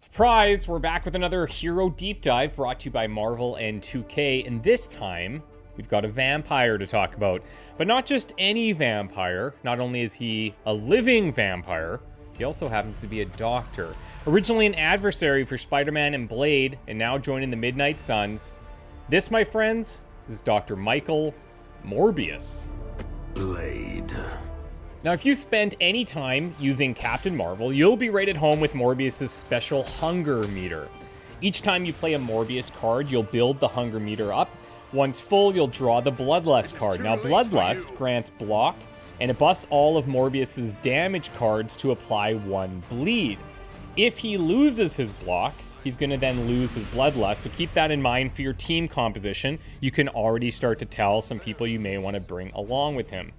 Surprise! We're back with another Hero Deep Dive brought to you by Marvel and 2K, and this time we've got a vampire to talk about. But not just any vampire. Not only is he a living vampire, he also happens to be a doctor. Originally an adversary for Spider-Man and Blade, and now joining the Midnight Suns. This, my friends, is Dr. Michael Morbius. Blade. Now, if you spent any time using Captain Marvel, you'll be right at home with Morbius's special hunger meter. Each time you play a Morbius card, you'll build the hunger meter up. Once full, you'll draw the Bloodlust card. Now, Bloodlust grants block, and it buffs all of Morbius's damage cards to apply 1 bleed. If he loses his block, he's going to then lose his Bloodlust, so keep that in mind for your team composition. You can already start to tell some people you may want to bring along with him.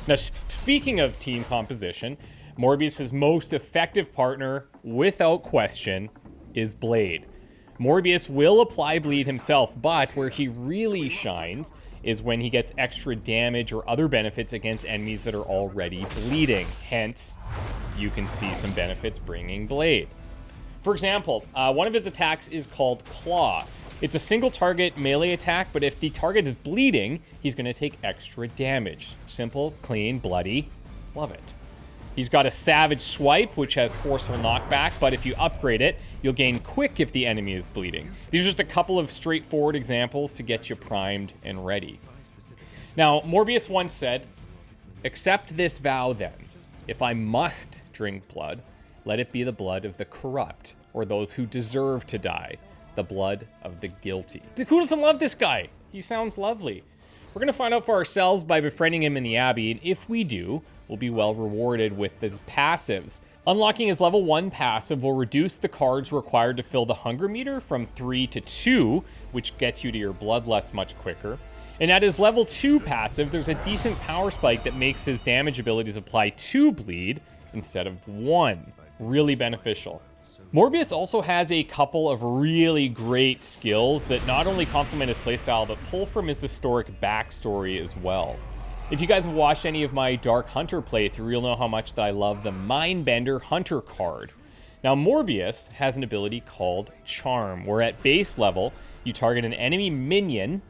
Now, speaking of team composition, Morbius's most effective partner, without question, is Blade. Morbius will apply bleed himself, but where he really shines is when he gets extra damage or other benefits against enemies that are already bleeding. Hence, you can see some benefits bringing Blade. For example, one of his attacks is called Claw. It's a single target melee attack, but if the target is bleeding, he's going to take extra damage. Simple, clean, bloody. Love it. He's got a Savage Swipe, which has forceful knockback, but if you upgrade it, you'll gain Quick if the enemy is bleeding. These are just a couple of straightforward examples to get you primed and ready. Now, Morbius once said, "Accept this vow then. If I must drink blood, let it be the blood of the corrupt, or those who deserve to die. The blood of the guilty." Who doesn't love this guy? He sounds lovely. We're going to find out for ourselves by befriending him in the Abbey, and if we do, we'll be well rewarded with his passives. Unlocking his level 1 passive will reduce the cards required to fill the hunger meter from 3 to 2, which gets you to your Bloodlust much quicker. And at his level 2 passive, there's a decent power spike that makes his damage abilities apply 2 bleed instead of 1. Really beneficial. Morbius also has a couple of really great skills that not only complement his playstyle, but pull from his historic backstory as well. If you guys have watched any of my Dark Hunter playthrough, you'll know how much that I love the Mindbender Hunter card. Now, Morbius has an ability called Charm, where at base level, you target an enemy minion,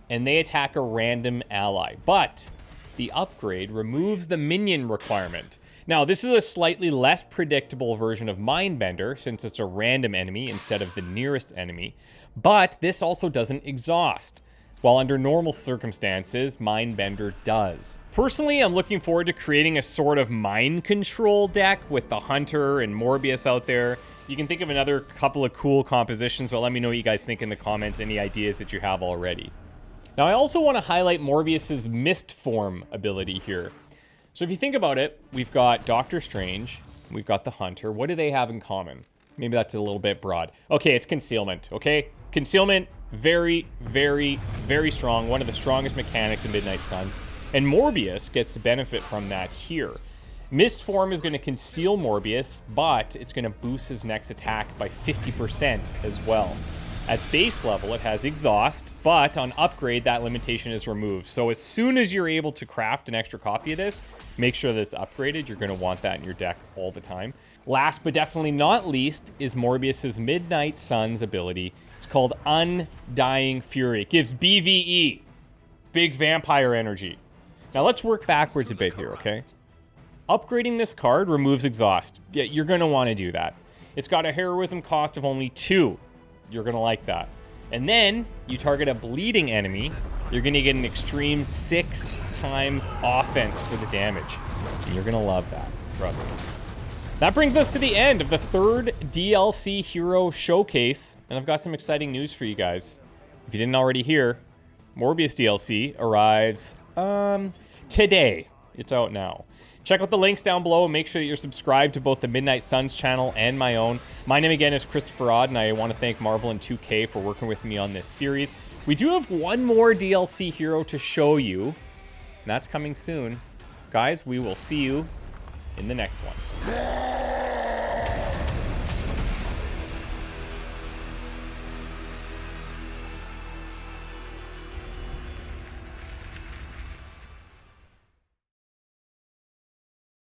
and they attack a random ally. But the upgrade removes the minion requirement. Now, this is a slightly less predictable version of Mindbender, since it's a random enemy instead of the nearest enemy, but this also doesn't exhaust, while under normal circumstances, Mindbender does. Personally, I'm looking forward to creating a sort of mind control deck with the Hunter and Morbius out there. You can think of another couple of cool compositions, but let me know what you guys think in the comments, any ideas that you have already. Now, I also want to highlight Morbius's Mist Form ability here. So if you think about it, we've got Doctor Strange, we've got the Hunter. What do they have in common? Maybe that's a little bit broad. Okay, it's concealment, okay? Concealment, very, very, very strong. One of the strongest mechanics in Midnight Suns. And Morbius gets to benefit from that here. Mist Form is going to conceal Morbius, but it's going to boost his next attack by 50% as well. At base level, it has exhaust, but on upgrade, that limitation is removed. So as soon as you're able to craft an extra copy of this, make sure that it's upgraded. You're going to want that in your deck all the time. Last but definitely not least is Morbius's Midnight Suns ability. It's called Undying Fury. It gives BVE, big vampire energy. Now let's work backwards a bit here, okay? Upgrading this card removes exhaust. Yeah, you're going to want to do that. It's got a heroism cost of only 2. You're going to like that. And then you target a bleeding enemy, you're going to get an extreme 6 times offense for the damage. And you're going to love that. Trust me. That brings us to the end of the 3rd DLC Hero Showcase. And I've got some exciting news for you guys. If you didn't already hear, Morbius DLC arrives today. It's out now. Check out the links down below and make sure that you're subscribed to both the Midnight Suns channel and my own. My name again is Christopher Odd, and I want to thank Marvel and 2K for working with me on this series. We do have one more DLC hero to show you, and that's coming soon. Guys, we will see you in the next one.